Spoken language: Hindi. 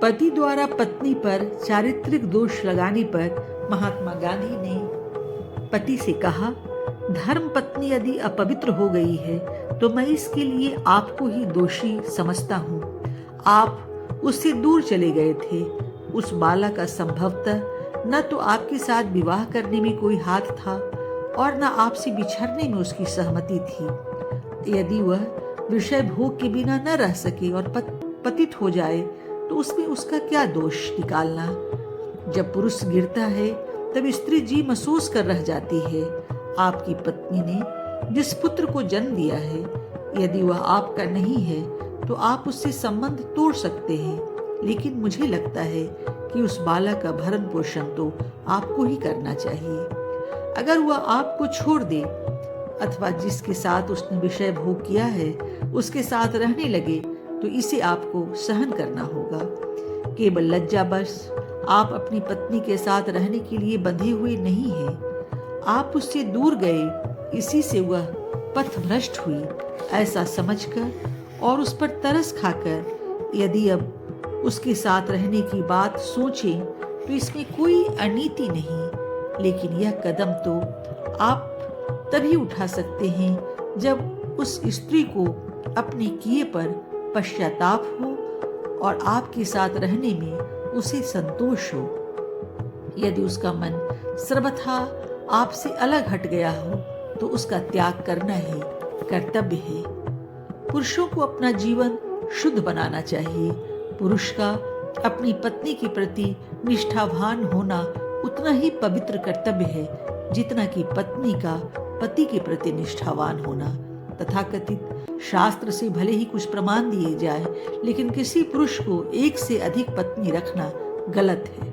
पति द्वारा पत्नी पर चारित्रिक दोष लगाने पर महात्मा गांधी ने पति से कहा, धर्म पत्नी यदि अपवित्र हो गई है तो मैं इसके लिए आपको ही दोषी समझता हूँ। आप उससे दूर चले गए थे। उस बाला का संभवतः न तो आपके साथ विवाह करने में कोई हाथ था और न आपसे बिछड़ने में उसकी सहमति थी। यदि वह विषय भोग के बिना न रह सके और पतित हो जाए तो उसमें उसका क्या दोष निकालना। जब पुरुष गिरता है तब स्त्री जी महसूस कर रह जाती है। आपकी पत्नी ने जिस पुत्र को जन्म दिया है, यदि वह आपका नहीं है तो आप उससे संबंध तोड़ सकते हैं, लेकिन मुझे लगता है कि उस बालक का भरण पोषण तो आपको ही करना चाहिए। अगर वह आपको छोड़ दे अथवा जिसके साथ उसने विषय भोग किया है उसके साथ रहने लगे तो इसे आपको सहन करना होगा। केवल लज्जावश आप अपनी पत्नी के साथ रहने के लिए बंधे हुए नहीं हैं। आप उससे दूर गए, इसी से वह पथभ्रष्ट हुई ऐसा समझकर और उस पर तरस खाकर यदि अब उसके साथ रहने की बात सोचें तो इसमें कोई अनीति नहीं। लेकिन यह कदम तो आप तभी उठा सकते हैं जब उस स्त्री को अपने किए पर पश्चाताप हो और आपके साथ रहने में उसे संतोष हो। यदि उसका मन सर्वथा आपसे अलग हट गया हो तो उसका त्याग करना ही कर्तव्य है। पुरुषों को अपना जीवन शुद्ध बनाना चाहिए। पुरुष का अपनी पत्नी के प्रति निष्ठावान होना उतना ही पवित्र कर्तव्य है जितना कि पत्नी का पति के प्रति निष्ठावान होना। तथाकथित शास्त्र से भले ही कुछ प्रमाण दिए जाए, लेकिन किसी पुरुष को एक से अधिक पत्नी रखना गलत है।